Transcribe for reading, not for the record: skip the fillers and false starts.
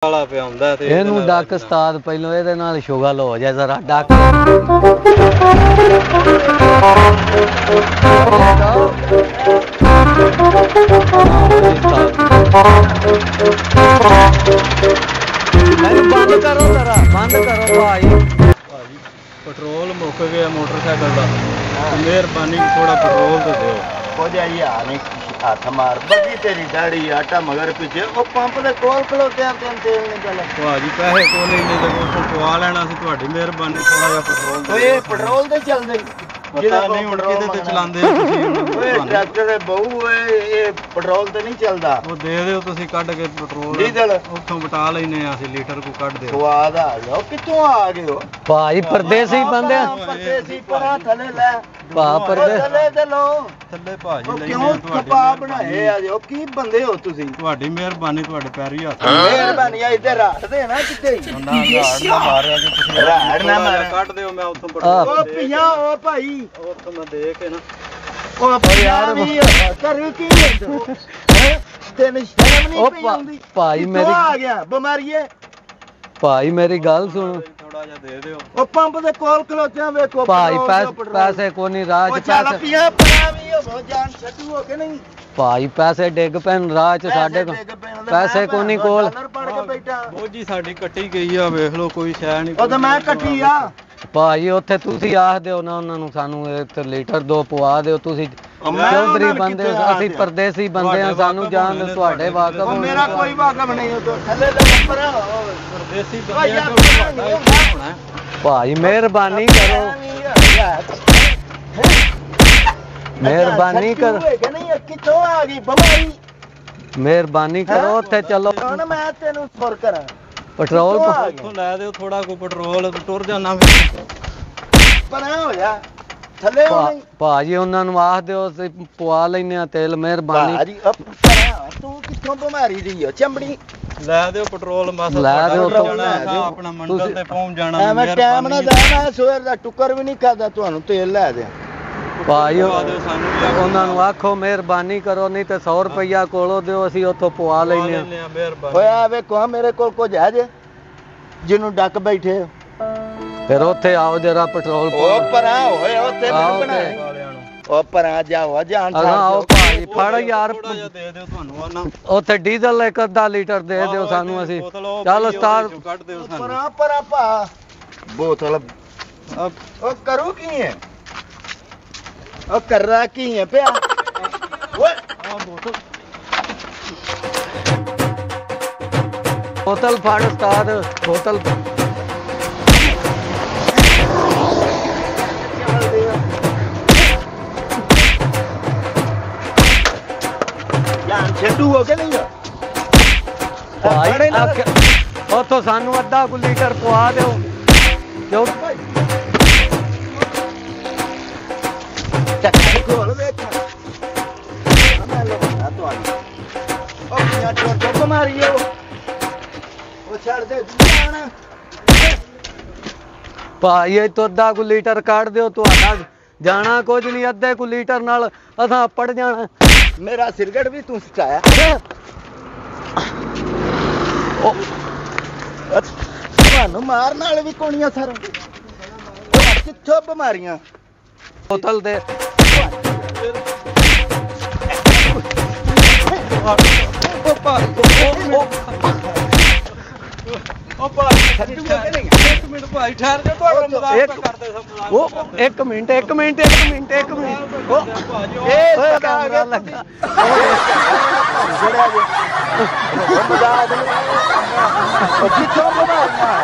ਵਾਲਾ ਪਿਆ ਹੁੰਦਾ ਤੇ ਇਹਨੂੰ ਡੱਕ ਉਸਤਾਦ ਪਹਿਲਾਂ ਇਹਦੇ ਨਾਲ ਸ਼ੁਗਲ ਹੋ ਜਾ ਜ਼ਰਾ ਡੱਕ ਬੰਦ ਕਰੋ ਜ਼ਰਾ ਬੰਦ ਕਰੋ ਭਾਈ पेट्रोल मुक गया मोटरसाइकिल का मेहरबानी थोड़ा पेट्रोल तो दो हो जाइए हाथ मार बगी तेरी दाढ़ी आटा मगर पीछे वो पंप दे कोल खलोते हैं तेन तेल निकल भाजी पैसे को नहीं तो पवा लेना सी ਤੁਹਾਡੀ ਮਿਹਰਬਾਨੀ थोड़ा ਜਿਹਾ पेट्रोल ਓਏ पेट्रोल ਤੇ ਚੱਲਦੇ ਪਤਾ ਨਹੀਂ ਹੁਣ ਕਿਹਦੇ ਤੇ ਚਲਾਉਂਦੇ ਤੁਸੀਂ ਓਏ ਟਰੈਕਟਰ ਦੇ ਬਹੂ ਓਏ ਇਹ पेट्रोल ਤੇ ਨਹੀਂ ਚੱਲਦਾ ਉਹ ਦੇ ਦਿਓ ਤੁਸੀਂ ਕੱਢ ਕੇ पेट्रोल ਡੀਜ਼ਲ ਉੱਥੋਂ ਬਟਾ ਲੈਨੇ ਆ ਅਸੀਂ ਲੀਟਰ ਕੋ ਕੱਢ ਦਿਓ ਸਵਾਦ ਆ ਗਿਆ ਕਿੱਥੋਂ ਆ ਗਏ ਹੋ ਭਾਈ ਪਰਦੇਸੀ ਬੰਦੇ ਪਰਦੇਸੀ ਪਰਾਂ ਥੱਲੇ ਲੈ ਭਾ ਪਰਦੇ ਥੱਲੇ ਤੇ ਲੋ ਥੱਲੇ ਭਾਜੀ ਲੈਨੇ ਕਿਉਂ ਕਪਾ ਬਣਾਏ ਆ ਜੋ ਕੀ ਬੰਦੇ ਹੋ ਤੁਸੀਂ ਤੁਹਾਡੀ ਮਿਹਰਬਾਨੀ ਤੁਹਾਡੇ ਪੈਰੀ ਹੱਥ ਮਿਹਰਬਾਨੀ ਆ ਇੱਧਰ ਰੱਖ ਦੇ ਨਾ ਕਿਤੇ ਨਾ ਰਾੜ ਨਾ ਮਾਰਿਆ ਜੇ ਤੁਸੀਂ ਰਾੜ ਨਾ ਮਾਰਿਆ ਕੱਢ ਦਿਓ ਮੈਂ ਉੱਥੋਂ पेट्रोल ਉਹ ਪੀਆ ਉਹ ਭਾਈ ਉੱਥੋਂ ਮੈਂ ਦੇ ਕੇ ਨਾ ਉਹ ਯਾਰ ਵੀ ਕਰੂ ਕੀ ਹੈ ਤੈਨੂੰ ਸ਼ਰਮ ਨਹੀਂ ਪਈ ਆਉਂਦੀ ਭਾਈ ਮੇਰੀ ਆ ਗਿਆ ਬਿਮਾਰੀਏ ਭਾਈ ਮੇਰੀ ਗੱਲ ਸੁਣ ਥੋੜਾ ਜਿਹਾ ਦੇ ਦਿਓ ਉਹ ਪੰਪ ਦੇ ਕੋਲ ਖਲੋਤਿਆਂ ਵੇਖੋ ਭਾਈ ਪੈਸੇ ਕੋ ਨਹੀਂ ਰਾਹ ਉਹ ਚ ਚੱਲ ਪੈਸੇ ਪੀਆ ਪਰਾ ਵੀ ਉਹ ਜਾਨ ਛੱਡੂ ਹੋ ਕੇ ਨਹੀਂ ਭਾਈ ਪੈਸੇ ਡਿੱਗ ਪੈਣ ਰਾਹ ਚ ਸਾਡੇ ਕੋਲ ਪੈਸੇ ਕੋ ਨਹੀਂ ਕੋਲ ਪੜ ਕੇ ਬੈਠਾ ਬੋਝੀ ਸਾਡੀ ਕੱਟੀ ਗਈ ਆ ਵੇਖ ਲਓ ਕੋਈ ਸ਼ੈ ਨਹੀਂ ਉਹ ਤਾਂ ਮੈਂ ਕੱਟੀ ਆ ਭਾਈ ਉੱਥੇ ਤੁਸੀਂ ਆਖ ਦਿਓ ਨਾ ਉਹਨਾਂ ਨੂੰ ਸਾਨੂੰ ਇੱਕ ਲੀਟਰ ਦੋ ਪਵਾ ਦਿਓ ਤੁਸੀਂ ਚੌਧਰੀ ਬੰਦੇ ਅਸੀਂ ਪਰਦੇਸੀ ਬੰਦੇ ਆ ਸਾਨੂੰ ਜਾਣ ਤੁਹਾਡੇ ਵਾਕਫ ਉਹ ਮੇਰਾ ਕੋਈ ਵਾਕਫ ਨਹੀਂ ਉਹ ਥੱਲੇ ਦੇ ਉੱਪਰ ਪਰਦੇਸੀ ਬੰਦਿਆਂ ਕੋਲ ਹੋਣਾ ਭਾਈ ਮਿਹਰਬਾਨੀ ਕਰੋ ਮਿਹਰਬਾਨੀ ਕਰੋ ਨਹੀਂ ਕਿੱਥੋਂ ਆ ਗਈ ਬਿਮਾਰੀ ਮਿਹਰਬਾਨੀ ਕਰੋ ਉੱਥੇ ਚੱਲੋ ਹੁਣ ਮੈਂ ਤੈਨੂੰ ਸੁਰ ਕਰਾਂ ਪੈਟਰੋਲ ਉੱਥੋਂ ਲੈ ਦਿਓ ਥੋੜਾ ਕੋ ਪੈਟਰੋਲ ਟੁਰ ਜਾਣਾ ਪਰਾਂ ਹੋ ਜਾ ਥੱਲੇ ਹੋ ਨਹੀਂ ਭਾਜੀ ਉਹਨਾਂ ਨੂੰ ਆਖ ਦਿਓ ਅਸੀਂ ਪਵਾ ਲੈਨੇ ਆ ਤੇਲ ਮਿਹਰਬਾਨੀ ਭਾਜੀ ਪਰਾਂ ਤੂੰ ਕਿੱਥੋਂ ਬਿਮਾਰੀ ਦੀ ਹੋ ਚੰਬੜੀ ਲੈ ਦਿਓ ਪੈਟਰੋਲ ਬਸ ਲੈ ਦਿਓ ਆਪਣਾ ਮੰਡਲ ਤੇ ਪਹੁੰਚ ਜਾਣਾ ਐਵੇਂ ਟਾਈਮ ਨਾ ਦਾ ਮੈਂ ਸਵੇਰ ਦਾ ਟੁੱਕਰ ਵੀ ਨਹੀਂ ਖਾਦਾ ਤੁਹਾਨੂੰ ਤੇਲ ਲੈ ਦਿਆਂ ਭਾਈ ਉਹਨਾਂ ਨੂੰ ਆਖੋ ਮਿਹਰਬਾਨੀ ਕਰੋ ਨਹੀਂ ਤੇ 100 ਰੁਪਇਆ ਕੋਲੋਂ ਦਿਓ ਅਸੀਂ ਉੱਥੋਂ ਪਵਾ ਲੈਨੇ ਆ ਹੋਇਆ ਵੇਖੋ ਮੇਰੇ ਕੋਲ ਕੁਝ ਹੈ ਜੇ ਜਿਹਨੂੰ ਡੱਕ ਬੈਠੇ ਫਿਰ ਉੱਥੇ ਆਓ ਜਰਾ ਪੈਟਰੋਲ ਉਹ ਪਰਾਂ ਹੋਏ ਉੱਥੇ ਮੈਨੂੰ ਬਣਾਏ ਉਹ ਪਰਾਂ ਜਾਓ ਜਾਨ ਆਓ ਭਾਈ ਫੜ ਯਾਰ ਦੇ ਦਿਓ ਤੁਹਾਨੂੰ ਨਾ ਉੱਥੇ ਡੀਜ਼ਲ ਇੱਕ ਅੱਧਾ ਲੀਟਰ ਦੇ ਦਿਓ ਸਾਨੂੰ ਅਸੀਂ ਚੱਲ ਉਸਤਾਦ ਕੱਢ ਦਿਓ ਸਾਨੂੰ ਪਰਾਂ ਪਰਾਂ ਭਾ ਬੋਤਲ ਉਹ ਕਰੂ ਕੀ ਹੈ ਉਹ ਕਰ ਰਹਾ ਕੀ ਹੈ ਪਿਆ ਓਏ ਆ ਬੋਤਲ ਬੋਤਲ ਫੜ ਉਸਤਾਦ ਬੋਤਲ ਜਾਨ ਛੱਡੂ ਹੋ ਕੇ ਨਹੀਂ ਭਾਈ ਉੱਥੋਂ ਸਾਨੂੰ ਅੱਧਾ ਕੁ ਲੀਟਰ ਪਵਾ ਦਿਓ ਜੋ ਚੱਕਰ ਕੋਲ ਵੇਖ ਮੈਂ ਲੋਕਾਂ ਤੁਹਾਨੂੰ ਉਹ ਕਿਆ ਟੋਟੋ ਮਾਰੀ ਉਹ ਛੱਡ ਦੇ ਜਾਣਾ ਭਾਈ ਇਹ ਤੋਂ ਅੱਧਾ ਕੁ ਲੀਟਰ ਕੱਢ ਦਿਓ ਤੁਹਾਡਾ ਜਾਣਾ ਕੁਝ ਨਹੀਂ ਅੱਧੇ ਕੁ ਲੀਟਰ ਨਾਲ ਅਸਾਂ ਪੜ ਜਾਣਾ ਮੇਰਾ ਸਿਰਗੜ ਵੀ ਤੂੰ ਸਟਾਇਆ ਉਹ ਤੁਹਾਨੂੰ ਮਾਰਨ ਵਾਲੇ ਵੀ ਕੋਣੀਆਂ ਸਰ ਕਿੱਥੋਂ ਬਿਮਾਰੀਆਂ ਬੋਤਲ ਦੇ ਭਾਈ ਠਹਿਰ ਜਾ ਤੁਹਾਡਾ ਮਜ਼ਾਕ ਕਰਦੇ ਸਭ ਉਹ ਇੱਕ ਮਿੰਟ ਇਹ ਕੈਮਰਾ ਲੱਗਾ ਜਿਹੜਾ ਜੇ ਮਜ਼ਾਕ ਨਹੀਂ ਉਹ ਕਿੱਥੋਂ ਬਿਮਾਰੀਆਂ